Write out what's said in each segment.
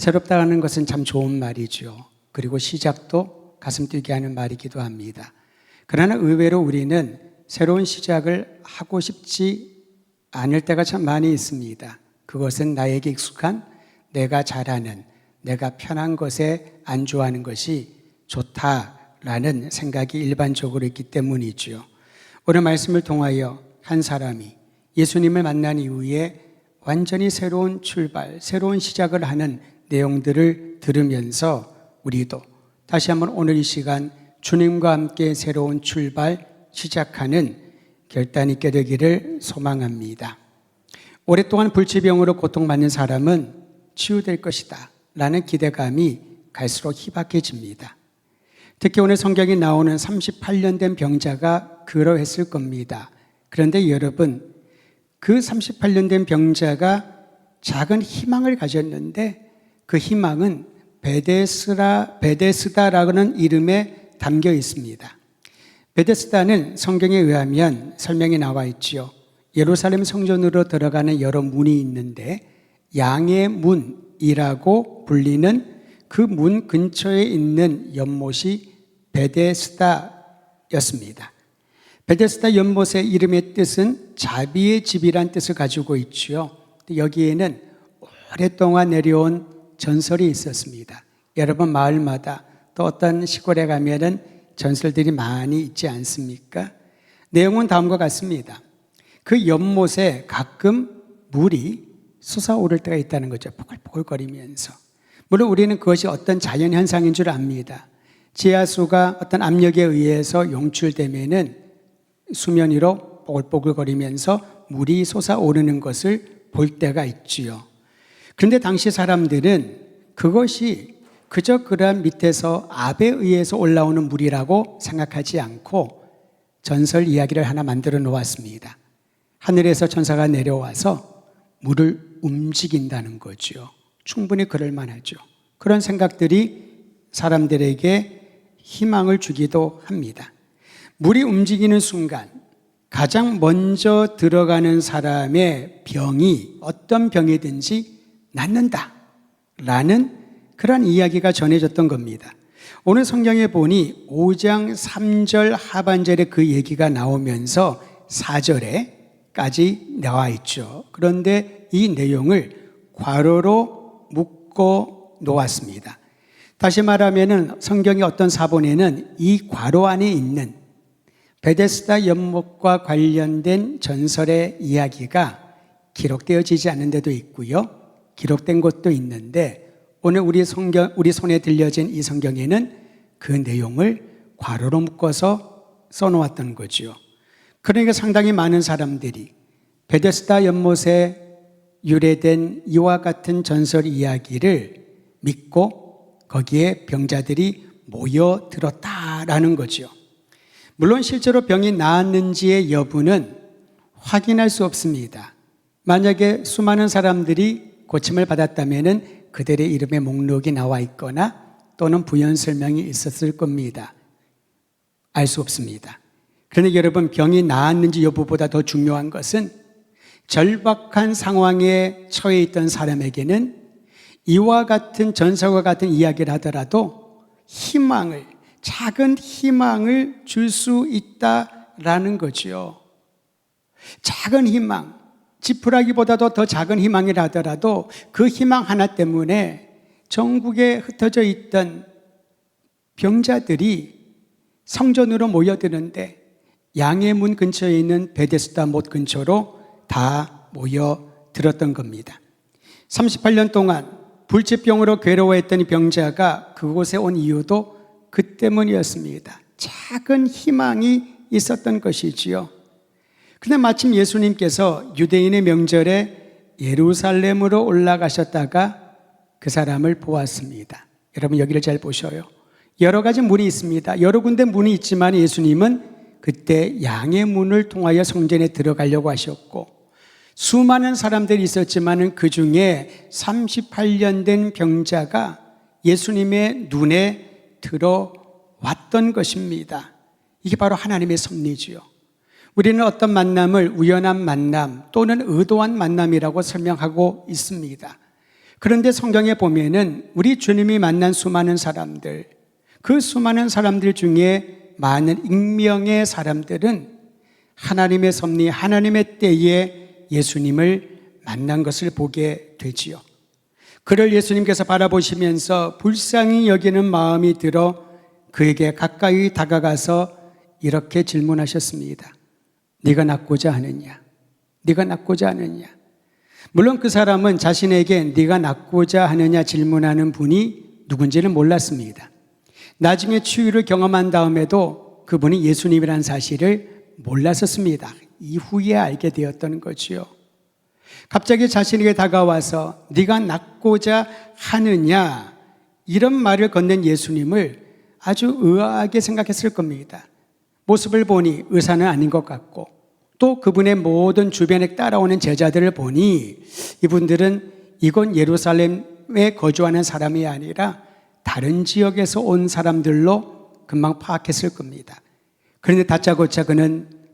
새롭다는 것은 참 좋은 말이죠. 그리고 시작도 가슴 뛰게 하는 말이기도 합니다. 그러나 의외로 우리는 새로운 시작을 하고 싶지 않을 때가 참 많이 있습니다. 그것은 나에게 익숙한, 내가 잘하는, 내가 편한 것에 안주하는 것이 좋다라는 생각이 일반적으로 있기 때문이죠. 오늘 말씀을 통하여 한 사람이 예수님을 만난 이후에 완전히 새로운 출발, 새로운 시작을 하는 내용들을 들으면서 우리도 다시 한번 오늘 이 시간 주님과 함께 새로운 출발, 시작하는 결단 있게 되기를 소망합니다. 오랫동안 불치병으로 고통받는 사람은 치유될 것이다 라는 기대감이 갈수록 희박해집니다. 특히 오늘 성경에 나오는 38년 된 병자가 그러했을 겁니다. 그런데 여러분, 그 38년 된 병자가 작은 희망을 가졌는데 그 희망은 베데스다라는 이름에 담겨 있습니다. 베데스다는 성경에 의하면 설명이 나와 있지요. 예루살렘 성전으로 들어가는 여러 문이 있는데 양의 문이라고 불리는 그 문 근처에 있는 연못이 베데스다였습니다. 베데스다 연못의 이름의 뜻은 자비의 집이란 뜻을 가지고 있지요. 여기에는 오랫동안 내려온 전설이 있었습니다. 여러분 마을마다 또 어떤 시골에 가면은 전설들이 많이 있지 않습니까? 내용은 다음과 같습니다. 그 연못에 가끔 물이 솟아오를 때가 있다는 거죠. 포글포글거리면서. 물론 우리는 그것이 어떤 자연현상인 줄 압니다. 지하수가 어떤 압력에 의해서 용출되면은 수면 위로 뽀글뽀글거리면서 물이 솟아오르는 것을 볼 때가 있지요. 그런데 당시 사람들은 그것이 그저 그러한 밑에서 압에 의해서 올라오는 물이라고 생각하지 않고 전설 이야기를 하나 만들어 놓았습니다. 하늘에서 천사가 내려와서 물을 움직인다는 거죠. 충분히 그럴 만하죠. 그런 생각들이 사람들에게 희망을 주기도 합니다. 물이 움직이는 순간 가장 먼저 들어가는 사람의 병이 어떤 병이든지 낫는다라는 그런 이야기가 전해졌던 겁니다. 오늘 성경에 보니 5장 3절 하반절에 그 얘기가 나오면서 4절에까지 나와 있죠. 그런데 이 내용을 괄호로 묶어 놓았습니다. 다시 말하면 성경의 어떤 사본에는 이 괄호 안에 있는 베데스다 연못과 관련된 전설의 이야기가 기록되어지지 않는 데도 있고요. 기록된 곳도 있는데 오늘 우리 손에 들려진 이 성경에는 그 내용을 괄호로 묶어서 써놓았던 거죠. 그러니까 상당히 많은 사람들이 베데스다 연못에 유래된 이와 같은 전설 이야기를 믿고 거기에 병자들이 모여들었다라는 거죠. 물론 실제로 병이 나았는지의 여부는 확인할 수 없습니다. 만약에 수많은 사람들이 고침을 받았다면 그들의 이름의 목록이 나와 있거나 또는 부연 설명이 있었을 겁니다. 알 수 없습니다. 그런데 여러분, 병이 나았는지 여부보다 더 중요한 것은 절박한 상황에 처해 있던 사람에게는 이와 같은 전설과 같은 이야기를 하더라도 희망을, 작은 희망을 줄 수 있다라는 거죠. 작은 희망, 지푸라기보다도 더 작은 희망이라 하더라도 그 희망 하나 때문에 전국에 흩어져 있던 병자들이 성전으로 모여드는데 양의 문 근처에 있는 베데스다 못 근처로 다 모여들었던 겁니다. 38년 동안 불치병으로 괴로워했던 병자가 그곳에 온 이유도 그 때문이었습니다. 작은 희망이 있었던 것이지요. 그런데 마침 예수님께서 유대인의 명절에 예루살렘으로 올라가셨다가 그 사람을 보았습니다. 여러분 여기를 잘 보셔요. 여러 가지 문이 있습니다. 여러 군데 문이 있지만 예수님은 그때 양의 문을 통하여 성전에 들어가려고 하셨고 수많은 사람들이 있었지만 그 중에 38년 된 병자가 예수님의 눈에 들어왔던 것입니다. 이게 바로 하나님의 섭리지요. 우리는 어떤 만남을 우연한 만남 또는 의도한 만남이라고 설명하고 있습니다. 그런데 성경에 보면은 우리 주님이 만난 수많은 사람들, 그 수많은 사람들 중에 많은 익명의 사람들은 하나님의 섭리, 하나님의 때에 예수님을 만난 것을 보게 되지요. 그를 예수님께서 바라보시면서 불쌍히 여기는 마음이 들어 그에게 가까이 다가가서 이렇게 질문하셨습니다. 네가 낫고자 하느냐? 네가 낫고자 하느냐? 물론 그 사람은 자신에게 네가 낫고자 하느냐 질문하는 분이 누군지는 몰랐습니다. 나중에 치유를 경험한 다음에도 그분이 예수님이라는 사실을 몰랐었습니다. 이후에 알게 되었던 거지요. 갑자기 자신에게 다가와서 네가 낫고자 하느냐 이런 말을 건넨 예수님을 아주 의아하게 생각했을 겁니다. 모습을 보니 의사는 아닌 것 같고 또 그분의 모든 주변에 따라오는 제자들을 보니 이분들은 이곳 예루살렘에 거주하는 사람이 아니라 다른 지역에서 온 사람들로 금방 파악했을 겁니다. 그런데 다짜고짜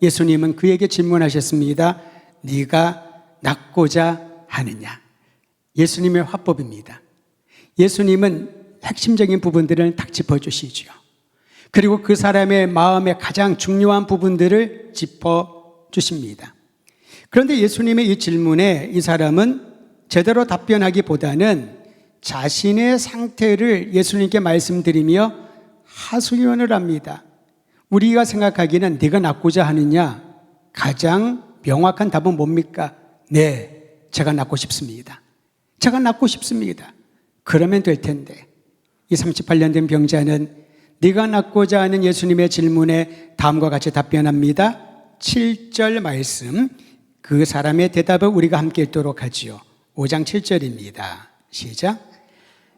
예수님은 그에게 질문하셨습니다. 네가 낫고자 하느냐? 예수님의 화법입니다. 예수님은 핵심적인 부분들을 딱 짚어주시죠. 그리고 그 사람의 마음의 가장 중요한 부분들을 짚어주십니다. 그런데 예수님의 이 질문에 이 사람은 제대로 답변하기보다는 자신의 상태를 예수님께 말씀드리며 하소연을 합니다. 우리가 생각하기는 네가 낫고자 하느냐? 가장 명확한 답은 뭡니까? 네, 제가 낫고 싶습니다. 제가 낫고 싶습니다. 그러면 될 텐데 이 38년 된 병자는 네가 낫고자 하는 예수님의 질문에 다음과 같이 답변합니다. 7절 말씀, 그 사람의 대답을 우리가 함께 읽도록 하지요. 5장 7절입니다. 시작.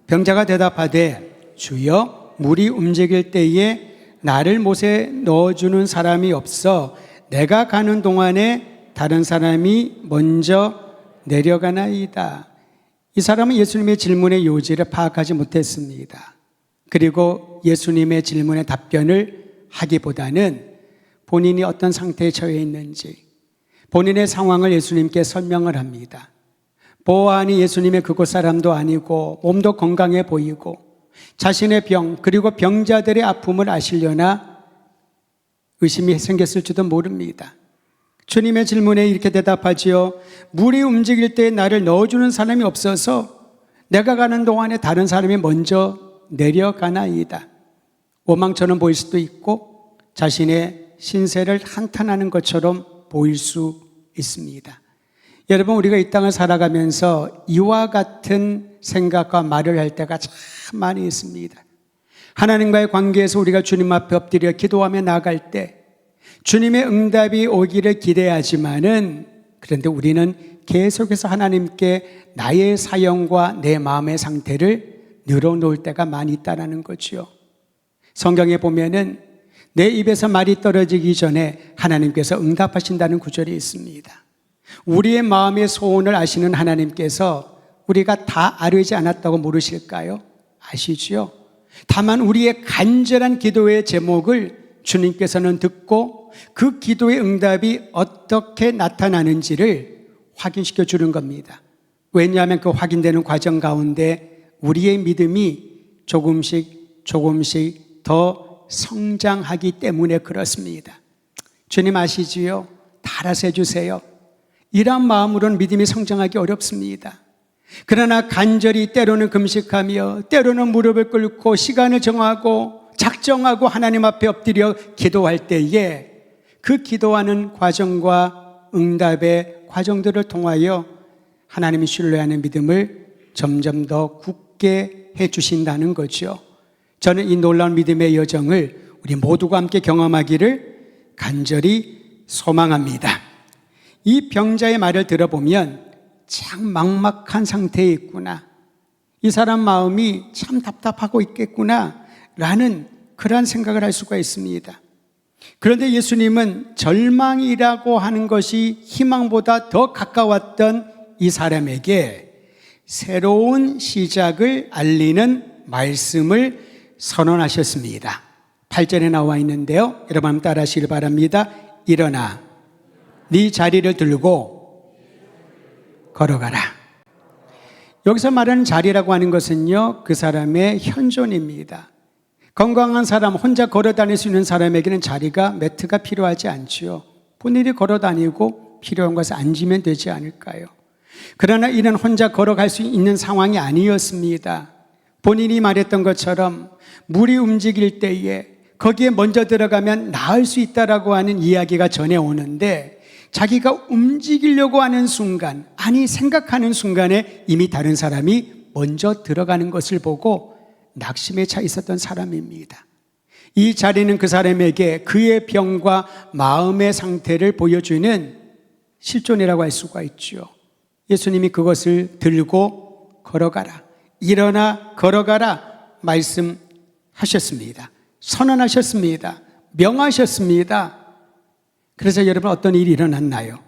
병자가 대답하되 주여 물이 움직일 때에 나를 못에 넣어주는 사람이 없어 내가 가는 동안에 다른 사람이 먼저 내려가나이다. 이 사람은 예수님의 질문의 요지를 파악하지 못했습니다. 그리고 예수님의 질문에 답변을 하기보다는 본인이 어떤 상태에 처해 있는지 본인의 상황을 예수님께 설명을 합니다. 보아하니 예수님의 그곳 사람도 아니고 몸도 건강해 보이고 자신의 병 그리고 병자들의 아픔을 아시려나 의심이 생겼을지도 모릅니다. 주님의 질문에 이렇게 대답하지요. 물이 움직일 때 나를 넣어주는 사람이 없어서 내가 가는 동안에 다른 사람이 먼저 내려가나이다. 오망처럼 보일 수도 있고 자신의 신세를 한탄하는 것처럼 보일 수 있습니다. 여러분, 우리가 이 땅을 살아가면서 이와 같은 생각과 말을 할 때가 참 많이 있습니다. 하나님과의 관계에서 우리가 주님 앞에 엎드려 기도하며 나아갈 때 주님의 응답이 오기를 기대하지만은 그런데 우리는 계속해서 하나님께 나의 사역과 내 마음의 상태를 늘어놓을 때가 많이 있다는 거죠. 성경에 보면은 내 입에서 말이 떨어지기 전에 하나님께서 응답하신다는 구절이 있습니다. 우리의 마음의 소원을 아시는 하나님께서 우리가 다 아뢰지 않았다고 모르실까요? 아시지요? 다만 우리의 간절한 기도의 제목을 주님께서는 듣고 그 기도의 응답이 어떻게 나타나는지를 확인시켜 주는 겁니다. 왜냐하면 그 확인되는 과정 가운데 우리의 믿음이 조금씩 더 성장하기 때문에 그렇습니다. 주님 아시지요? 다 알아서 해주세요. 이런 마음으로는 믿음이 성장하기 어렵습니다. 그러나 간절히 때로는 금식하며 때로는 무릎을 꿇고 시간을 정하고 작정하고 하나님 앞에 엎드려 기도할 때에 그 기도하는 과정과 응답의 과정들을 통하여 하나님이 신뢰하는 믿음을 점점 더 굳게 해주신다는 거죠. 저는 이 놀라운 믿음의 여정을 우리 모두가 함께 경험하기를 간절히 소망합니다. 이 병자의 말을 들어보면 참 막막한 상태에 있구나. 이 사람 마음이 참 답답하고 있겠구나 라는 그러한 생각을 할 수가 있습니다. 그런데 예수님은 절망이라고 하는 것이 희망보다 더 가까웠던 이 사람에게 새로운 시작을 알리는 말씀을 선언하셨습니다. 8절에 나와 있는데요. 여러분 한번 따라 하시길 바랍니다. 일어나 네 자리를 들고 걸어가라. 여기서 말하는 자리라고 하는 것은요, 그 사람의 현존입니다. 건강한 사람, 혼자 걸어 다닐 수 있는 사람에게는 자리가, 매트가 필요하지 않지요. 본인이 걸어 다니고 필요한 것을 앉으면 되지 않을까요? 그러나 이는 혼자 걸어갈 수 있는 상황이 아니었습니다. 본인이 말했던 것처럼 물이 움직일 때에 거기에 먼저 들어가면 나을 수 있다라고 하는 이야기가 전해오는데, 자기가 움직이려고 하는 순간, 아니 생각하는 순간에 이미 다른 사람이 먼저 들어가는 것을 보고 낙심에 차 있었던 사람입니다. 이 자리는 그 사람에게 그의 병과 마음의 상태를 보여주는 실존이라고 할 수가 있죠. 예수님이 그것을 들고 걸어가라, 일어나 걸어가라 말씀하셨습니다. 선언하셨습니다. 명하셨습니다. 그래서 여러분, 어떤 일이 일어났나요?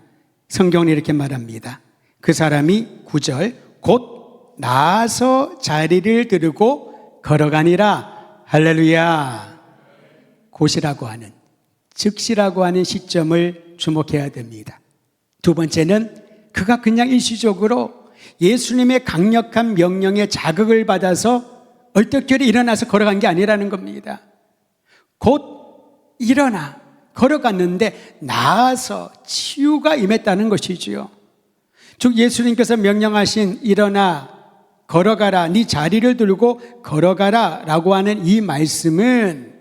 성경은 이렇게 말합니다. 그 사람이 9절, 곧 나아서 자리를 들고 걸어가니라. 할렐루야. 곧이라고 하는, 즉시라고 하는 시점을 주목해야 됩니다. 두 번째는 그가 그냥 일시적으로 예수님의 강력한 명령에 자극을 받아서 얼떨결에 일어나서 걸어간 게 아니라는 겁니다. 곧 일어나 걸어갔는데 나아서 치유가 임했다는 것이지요. 즉 예수님께서 명령하신 일어나 걸어가라, 네 자리를 들고 걸어가라 라고 하는 이 말씀은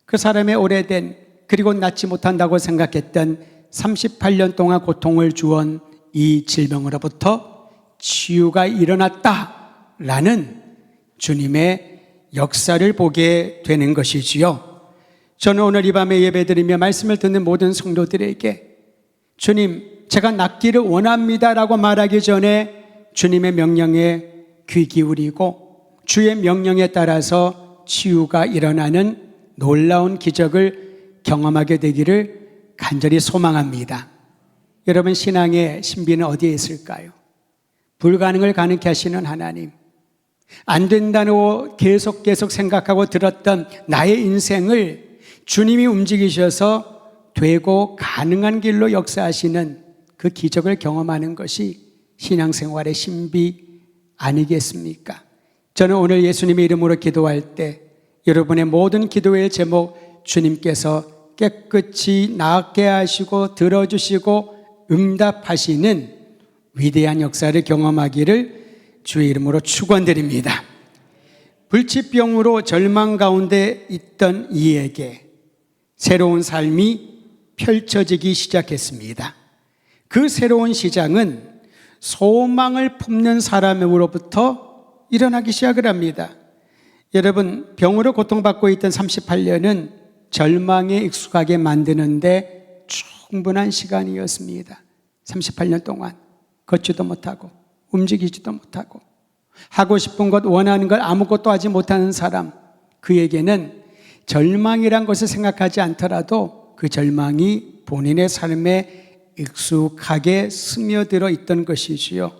그 사람의 오래된, 그리고 낫지 못한다고 생각했던 38년 동안 고통을 주온 이 질병으로부터 치유가 일어났다라는 주님의 역사를 보게 되는 것이지요. 저는 오늘 이 밤에 예배드리며 말씀을 듣는 모든 성도들에게 주님, 제가 낫기를 원합니다라고 말하기 전에 주님의 명령에 귀 기울이고 주의 명령에 따라서 치유가 일어나는 놀라운 기적을 경험하게 되기를 간절히 소망합니다. 여러분, 신앙의 신비는 어디에 있을까요? 불가능을 가능케 하시는 하나님, 안 된다고 계속 생각하고 들었던 나의 인생을 주님이 움직이셔서 되고 가능한 길로 역사하시는 그 기적을 경험하는 것이 신앙생활의 신비 아니겠습니까? 저는 오늘 예수님의 이름으로 기도할 때 여러분의 모든 기도의 제목, 주님께서 깨끗이 낫게 하시고 들어주시고 응답하시는 위대한 역사를 경험하기를 주의 이름으로 축원드립니다. 불치병으로 절망 가운데 있던 이에게 새로운 삶이 펼쳐지기 시작했습니다. 그 새로운 시장은 소망을 품는 사람으로부터 일어나기 시작을 합니다. 여러분, 병으로 고통받고 있던 38년은 절망에 익숙하게 만드는데 충분한 시간이었습니다. 38년 동안 걷지도 못하고 움직이지도 못하고 하고 싶은 것, 원하는 걸 아무것도 하지 못하는 사람, 그에게는 절망이란 것을 생각하지 않더라도 그 절망이 본인의 삶에 익숙하게 스며들어 있던 것이지요.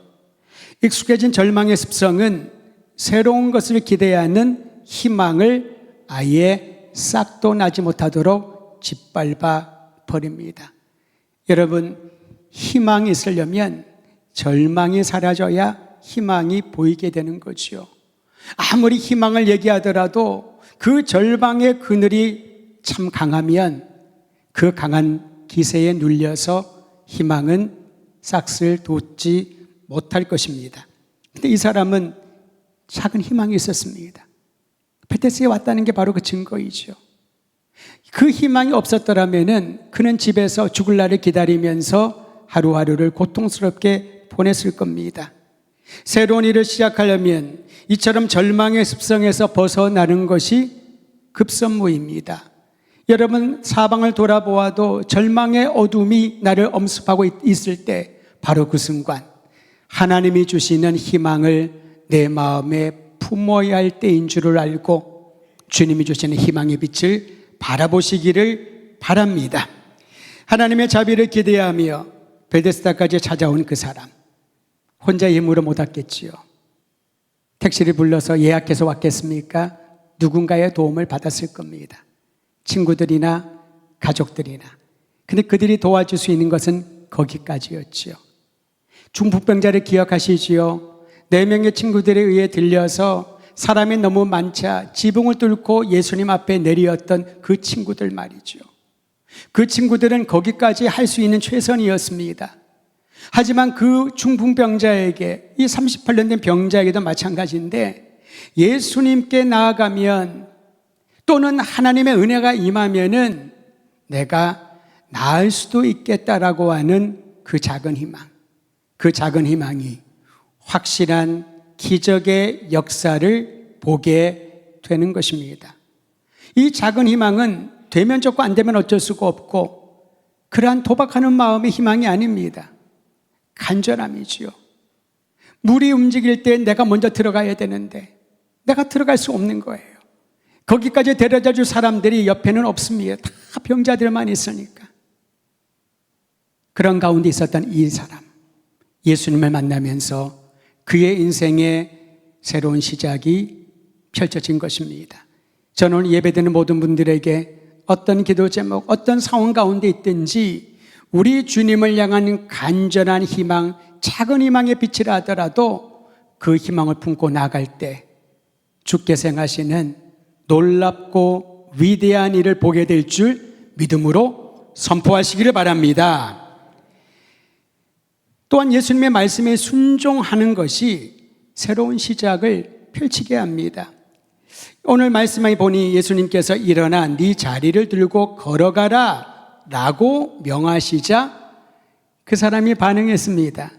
익숙해진 절망의 습성은 새로운 것을 기대하는 희망을 아예 싹도 나지 못하도록 짓밟아 버립니다. 여러분, 희망이 있으려면 절망이 사라져야 희망이 보이게 되는 거지요. 아무리 희망을 얘기하더라도 그 절망의 그늘이 참 강하면 그 강한 기세에 눌려서 희망은 싹을 돋지 못할 것입니다. 근데 이 사람은 작은 희망이 있었습니다. 베데스다에 왔다는 게 바로 그 증거이죠. 그 희망이 없었더라면은 그는 집에서 죽을 날을 기다리면서 하루하루를 고통스럽게 보냈을 겁니다. 새로운 일을 시작하려면 이처럼 절망의 습성에서 벗어나는 것이 급선무입니다. 여러분, 사방을 돌아보아도 절망의 어둠이 나를 엄습하고 있을 때 바로 그 순간 하나님이 주시는 희망을 내 마음에 품어야 할 때인 줄을 알고 주님이 주시는 희망의 빛을 바라보시기를 바랍니다. 하나님의 자비를 기대하며 베데스다까지 찾아온 그 사람, 혼자 힘으로 못 왔겠지요. 택시를 불러서 예약해서 왔겠습니까? 누군가의 도움을 받았을 겁니다. 친구들이나 가족들이나. 근데 그들이 도와줄 수 있는 것은 거기까지였지요. 중풍병자를 기억하시지요? 4명의 친구들에 의해 들려서 사람이 너무 많자 지붕을 뚫고 예수님 앞에 내리었던 그 친구들 말이죠. 그 친구들은 거기까지 할 수 있는 최선이었습니다. 하지만 그 중풍병자에게, 이 38년 된 병자에게도 마찬가지인데, 예수님께 나아가면 또는 하나님의 은혜가 임하면은 내가 나을 수도 있겠다라고 하는 그 작은 희망, 그 작은 희망이 확실한 기적의 역사를 보게 되는 것입니다. 이 작은 희망은 되면 좋고 안 되면 어쩔 수가 없고, 그러한 도박하는 마음의 희망이 아닙니다. 간절함이지요. 물이 움직일 때 내가 먼저 들어가야 되는데 내가 들어갈 수 없는 거예요. 거기까지 데려다 줄 사람들이 옆에는 없습니다. 다 병자들만 있으니까. 그런 가운데 있었던 이 사람, 예수님을 만나면서 그의 인생의 새로운 시작이 펼쳐진 것입니다. 저는 오늘 예배드리는 모든 분들에게 어떤 기도 제목, 어떤 상황 가운데 있든지 우리 주님을 향한 간절한 희망, 작은 희망의 빛이라 하더라도 그 희망을 품고 나갈 때 주께서 행하시는 놀랍고 위대한 일을 보게 될 줄 믿음으로 선포하시기를 바랍니다. 또한 예수님의 말씀에 순종하는 것이 새로운 시작을 펼치게 합니다. 오늘 말씀에 보니 예수님께서 일어나 네 자리를 들고 걸어가라 라고 명하시자 그 사람이 반응했습니다.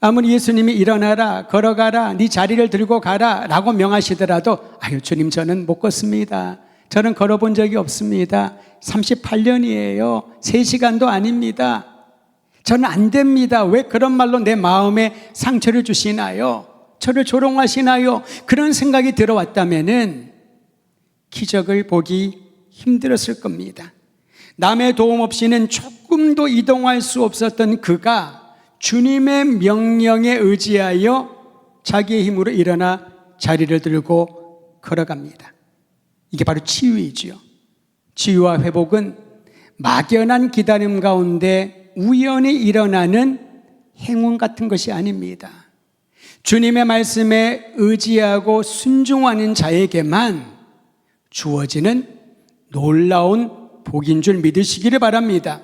아무리 예수님이 일어나라, 걸어가라, 네 자리를 들고 가라 라고 명하시더라도 아유 주님 저는 못 걷습니다. 저는 걸어본 적이 없습니다. 38년이에요. 3시간도 아닙니다. 저는 안 됩니다. 왜 그런 말로 내 마음에 상처를 주시나요? 저를 조롱하시나요? 그런 생각이 들어왔다면은 기적을 보기 힘들었을 겁니다. 남의 도움 없이는 조금도 이동할 수 없었던 그가 주님의 명령에 의지하여 자기의 힘으로 일어나 자리를 들고 걸어갑니다. 이게 바로 치유이지요. 치유와 회복은 막연한 기다림 가운데 우연히 일어나는 행운 같은 것이 아닙니다. 주님의 말씀에 의지하고 순종하는 자에게만 주어지는 놀라운 복인 줄 믿으시기를 바랍니다.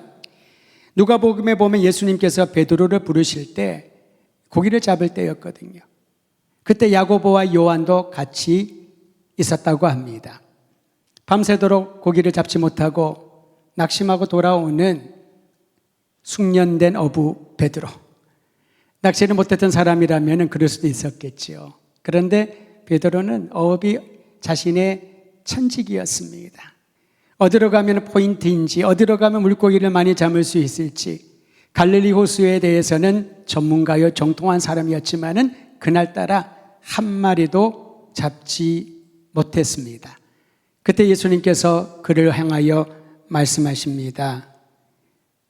누가복음에 보면 예수님께서 베드로를 부르실 때 고기를 잡을 때였거든요. 그때 야고보와 요한도 같이 있었다고 합니다. 밤새도록 고기를 잡지 못하고 낙심하고 돌아오는 숙련된 어부 베드로. 낚시를 못했던 사람이라면 그럴 수도 있었겠죠. 그런데 베드로는 어업이 자신의 천직이었습니다. 어디로 가면 포인트인지, 어디로 가면 물고기를 많이 잡을 수 있을지, 갈릴리 호수에 대해서는 전문가요 정통한 사람이었지만은 그날따라 한 마리도 잡지 못했습니다. 그때 예수님께서 그를 향하여 말씀하십니다.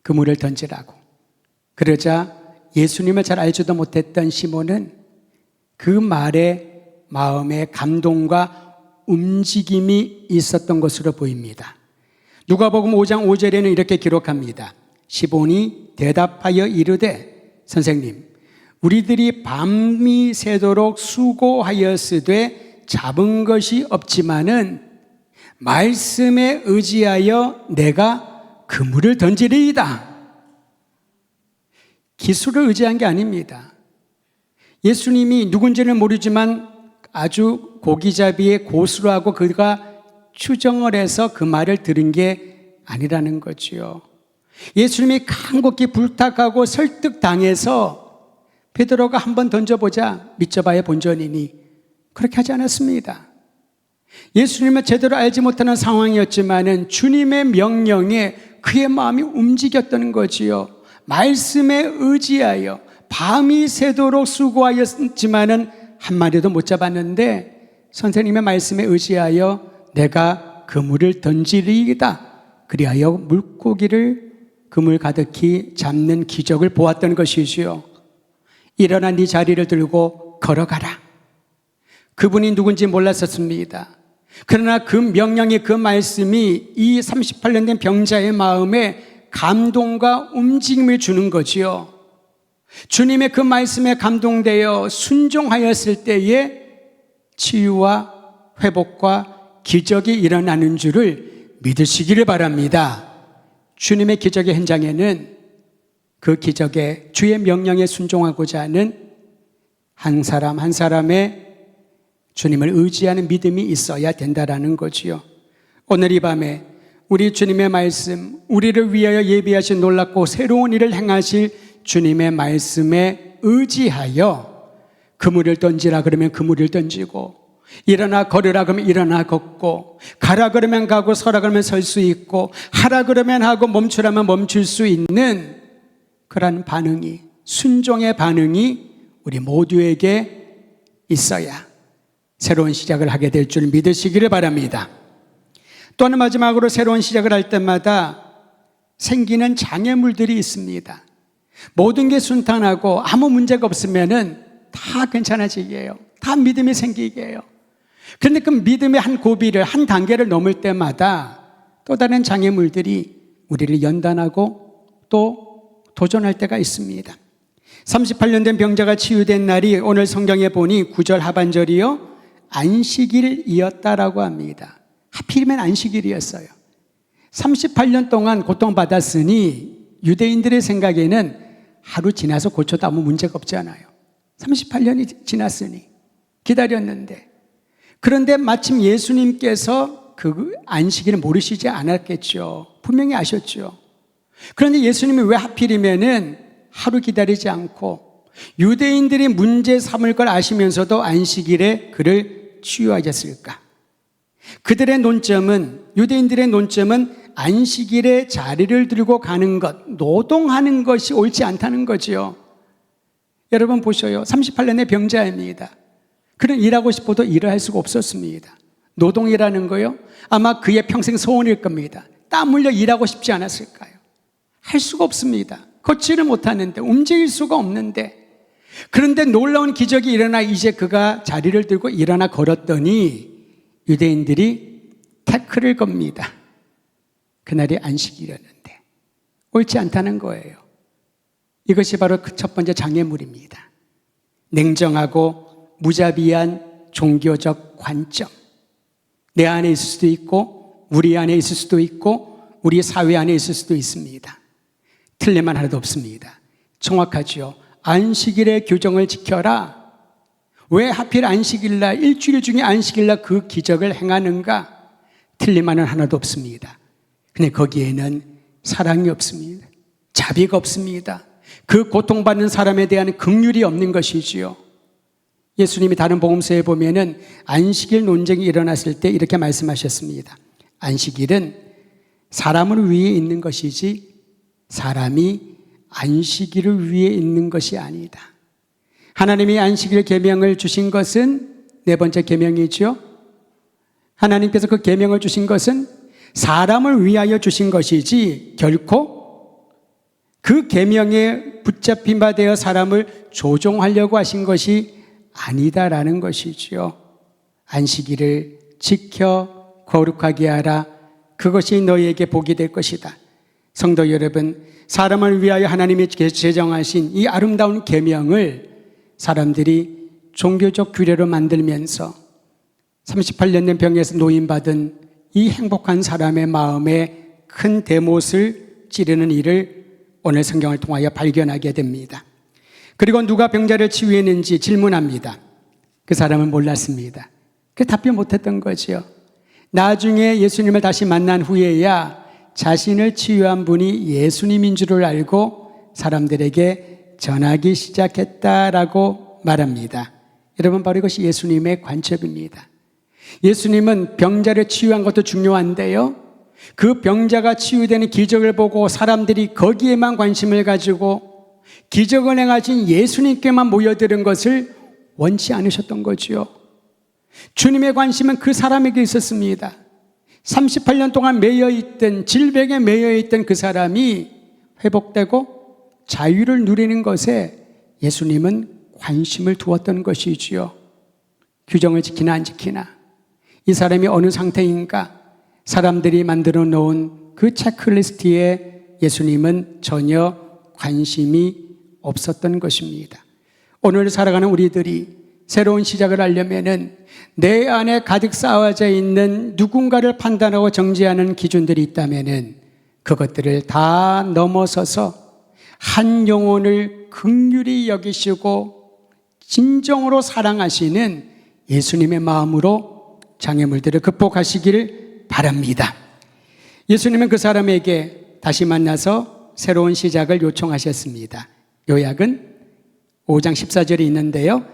그물을 던지라고. 그러자 예수님을 잘 알지도 못했던 시몬은 그 말에 마음에 감동과 움직임이 있었던 것으로 보입니다. 누가복음 5장 5절에는 이렇게 기록합니다. 시몬이 대답하여 이르되 선생님 우리들이 밤이 새도록 수고하였으되 잡은 것이 없지만은 말씀에 의지하여 내가 그물을 던지리이다. 기술을 의지한 게 아닙니다. 예수님이 누군지는 모르지만 아주 고기잡이의 고수로 하고 그가 추정을 해서 그 말을 들은 게 아니라는 거지요. 예수님이 간곡히 불탁하고 설득당해서 베드로가 한번 던져보자 믿져봐야 본전이니 그렇게 하지 않았습니다. 예수님을 제대로 알지 못하는 상황이었지만은 주님의 명령에 그의 마음이 움직였던 거지요. 말씀에 의지하여 밤이 새도록 수고하였지만은 한 마리도 못 잡았는데 선생님의 말씀에 의지하여 내가 그물을 던지리이다. 그리하여 물고기를 그물 가득히 잡는 기적을 보았던 것이지요. 일어나 네 자리를 들고 걸어가라. 그분이 누군지 몰랐었습니다. 그러나 그 명령의 그 말씀이 이 38년 된 병자의 마음에 감동과 움직임을 주는 거지요. 주님의 그 말씀에 감동되어 순종하였을 때에 치유와 회복과 기적이 일어나는 줄을 믿으시기를 바랍니다. 주님의 기적의 현장에는 그 기적에 주의 명령에 순종하고자 하는 한 사람 한 사람의 주님을 의지하는 믿음이 있어야 된다라는 거지요. 오늘 이 밤에 우리 주님의 말씀, 우리를 위하여 예비하신 놀랍고 새로운 일을 행하실 주님의 말씀에 의지하여 그물을 던지라 그러면 그물을 던지고, 일어나 걸으라 그러면 일어나 걷고, 가라 그러면 가고, 서라 그러면 설 수 있고, 하라 그러면 하고, 멈추라면 멈출 수 있는 그런 반응이, 순종의 반응이 우리 모두에게 있어야 새로운 시작을 하게 될 줄 믿으시기를 바랍니다. 또한 마지막으로 새로운 시작을 할 때마다 생기는 장애물들이 있습니다. 모든 게 순탄하고 아무 문제가 없으면은 다 괜찮아지게요. 다 믿음이 생기게요. 그런데 그 믿음의 한 고비를, 한 단계를 넘을 때마다 또 다른 장애물들이 우리를 연단하고 또 도전할 때가 있습니다. 38년 된 병자가 치유된 날이 오늘 성경에 보니 9절 하반절이요, 안식일이었다라고 합니다. 하필이면 안식일이었어요. 38년 동안 고통받았으니 유대인들의 생각에는 하루 지나서 고쳐도 아무 문제가 없잖아요. 38년이 지났으니 기다렸는데, 그런데 마침 예수님께서 그 안식일을 모르시지 않았겠죠. 분명히 아셨죠. 그런데 예수님이 왜 하필이면은 하루 기다리지 않고 유대인들이 문제 삼을 걸 아시면서도 안식일에 그를 치유하셨을까? 그들의 논점은, 유대인들의 논점은 안식일에 자리를 들고 가는 것, 노동하는 것이 옳지 않다는 거지요. 여러분 보셔요. 38년의 병자입니다. 그는 일하고 싶어도 일을 할 수가 없었습니다. 노동이라는 거요, 아마 그의 평생 소원일 겁니다. 땀 흘려 일하고 싶지 않았을까요? 할 수가 없습니다. 걷지를 못하는데, 움직일 수가 없는데. 그런데 놀라운 기적이 일어나 이제 그가 자리를 들고 일어나 걸었더니 유대인들이 태클을 겁니다. 그날이 안식일이었는데 옳지 않다는 거예요. 이것이 바로 그 첫 번째 장애물입니다. 냉정하고 무자비한 종교적 관점. 내 안에 있을 수도 있고 우리 안에 있을 수도 있고 우리 사회 안에 있을 수도 있습니다. 틀린 말 하나도 없습니다. 정확하지요. 안식일의 규정을 지켜라. 왜 하필 안식일날, 일주일 중에 안식일날 그 기적을 행하는가? 틀린 말은 하나도 없습니다. 근데 거기에는 사랑이 없습니다. 자비가 없습니다. 그 고통받는 사람에 대한 긍휼이 없는 것이지요. 예수님이 다른 복음서에 보면은 안식일 논쟁이 일어났을 때 이렇게 말씀하셨습니다. 안식일은 사람을 위해 있는 것이지 사람이 안식일을 위해 있는 것이 아니다. 하나님이 안식일 계명을 주신 것은 네 번째 계명이죠. 하나님께서 그 계명을 주신 것은 사람을 위하여 주신 것이지 결코 그 계명에 붙잡힌 바 되어 사람을 조종하려고 하신 것이 아니다라는 것이지요. 안식일을 지켜 거룩하게 하라. 그것이 너희에게 복이 될 것이다. 성도 여러분, 사람을 위하여 하나님이 제정하신 이 아름다운 계명을 사람들이 종교적 규례로 만들면서 38년 된 병에서 노인받은 이 행복한 사람의 마음에 큰 대못을 찌르는 일을 오늘 성경을 통하여 발견하게 됩니다. 그리고 누가 병자를 치유했는지 질문합니다. 그 사람은 몰랐습니다. 그 답변 못했던 거죠. 나중에 예수님을 다시 만난 후에야 자신을 치유한 분이 예수님인 줄을 알고 사람들에게 전하기 시작했다라고 말합니다. 여러분, 바로 이것이 예수님의 관점입니다. 예수님은 병자를 치유한 것도 중요한데요, 그 병자가 치유되는 기적을 보고 사람들이 거기에만 관심을 가지고 기적을 행하신 예수님께만 모여드는 것을 원치 않으셨던 거지요. 주님의 관심은 그 사람에게 있었습니다. 38년 동안 매여있던, 질병에 매여있던 그 사람이 회복되고 자유를 누리는 것에 예수님은 관심을 두었던 것이지요. 규정을 지키나 안 지키나, 이 사람이 어느 상태인가, 사람들이 만들어 놓은 그 체크리스트에 예수님은 전혀 관심이 없었던 것입니다. 오늘 살아가는 우리들이 새로운 시작을 하려면은 내 안에 가득 쌓아져 있는 누군가를 판단하고 정죄하는 기준들이 있다면은 그것들을 다 넘어서서 한 영혼을 긍휼히 여기시고 진정으로 사랑하시는 예수님의 마음으로 장애물들을 극복하시기를 바랍니다. 예수님은 그 사람에게 다시 만나서 새로운 시작을 요청하셨습니다. 요약은 5장 14절이 있는데요.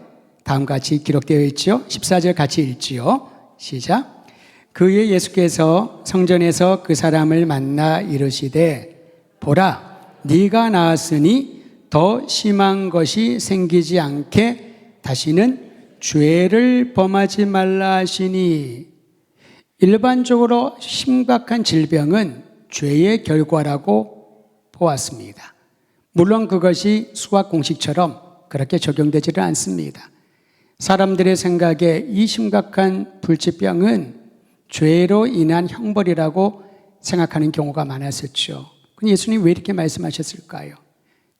다음과 같이 기록되어 있죠. 14절 같이 읽지요. 시작. 그의 예수께서 성전에서 그 사람을 만나 이르시되 보라 네가 나았으니 더 심한 것이 생기지 않게 다시는 죄를 범하지 말라 하시니. 일반적으로 심각한 질병은 죄의 결과라고 보았습니다. 물론 그것이 수학 공식처럼 그렇게 적용되지는 않습니다. 사람들의 생각에 이 심각한 불치병은 죄로 인한 형벌이라고 생각하는 경우가 많았었죠. 근데 예수님 왜 이렇게 말씀하셨을까요?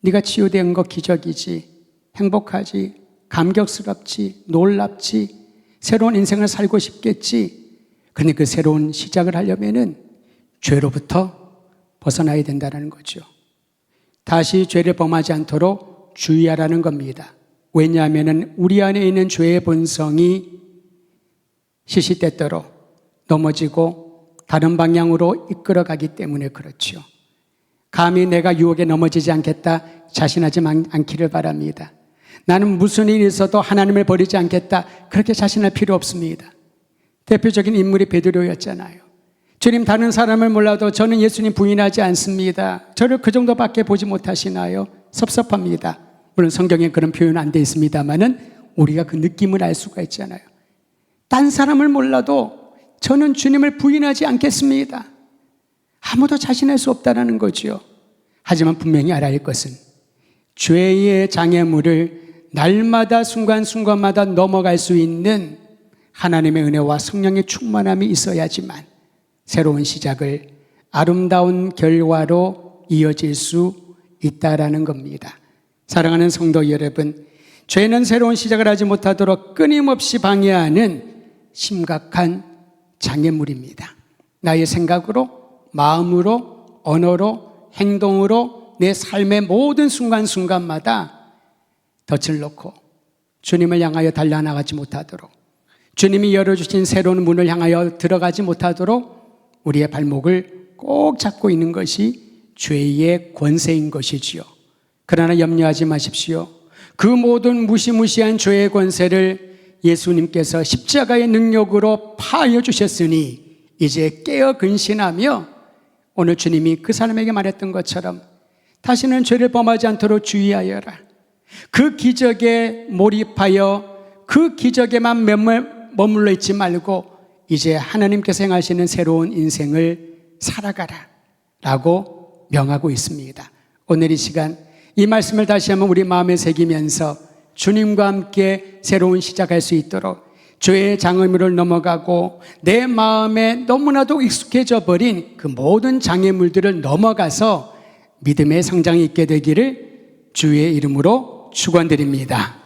네가 치유된 거 기적이지, 행복하지, 감격스럽지, 놀랍지, 새로운 인생을 살고 싶겠지. 그런데 그 새로운 시작을 하려면은 죄로부터 벗어나야 된다는 거죠. 다시 죄를 범하지 않도록 주의하라는 겁니다. 왜냐하면 우리 안에 있는 죄의 본성이 시시때때로 넘어지고 다른 방향으로 이끌어가기 때문에 그렇죠. 감히 내가 유혹에 넘어지지 않겠다 자신하지 않기를 바랍니다. 나는 무슨 일이 있어도 하나님을 버리지 않겠다 그렇게 자신할 필요 없습니다. 대표적인 인물이 베드로였잖아요. 주님 다른 사람을 몰라도 저는 예수님 부인하지 않습니다. 저를 그 정도밖에 보지 못하시나요? 섭섭합니다. 물론 성경에 그런 표현은 안 돼 있습니다만은 우리가 그 느낌을 알 수가 있잖아요. 딴 사람을 몰라도 저는 주님을 부인하지 않겠습니다. 아무도 자신할 수 없다는 거죠. 하지만 분명히 알아야 할 것은 죄의 장애물을 날마다 순간순간마다 넘어갈 수 있는 하나님의 은혜와 성령의 충만함이 있어야지만 새로운 시작을 아름다운 결과로 이어질 수 있다라는 겁니다. 사랑하는 성도 여러분, 죄는 새로운 시작을 하지 못하도록 끊임없이 방해하는 심각한 장애물입니다. 나의 생각으로, 마음으로, 언어로, 행동으로 내 삶의 모든 순간순간마다 덫을 놓고 주님을 향하여 달려나가지 못하도록, 주님이 열어주신 새로운 문을 향하여 들어가지 못하도록 우리의 발목을 꼭 잡고 있는 것이 죄의 권세인 것이지요. 그러나 염려하지 마십시오. 그 모든 무시무시한 죄의 권세를 예수님께서 십자가의 능력으로 파하여 주셨으니 이제 깨어 근신하며 오늘 주님이 그 사람에게 말했던 것처럼 다시는 죄를 범하지 않도록 주의하여라. 그 기적에 몰입하여 그 기적에만 머물러 있지 말고 이제 하나님께서 행하시는 새로운 인생을 살아가라 라고 명하고 있습니다. 오늘 이 시간 이 말씀을 다시 한번 우리 마음에 새기면서 주님과 함께 새로운 시작할 수 있도록 죄의 장애물을 넘어가고 내 마음에 너무나도 익숙해져 버린 그 모든 장애물들을 넘어가서 믿음의 성장이 있게 되기를 주의 이름으로 축원드립니다.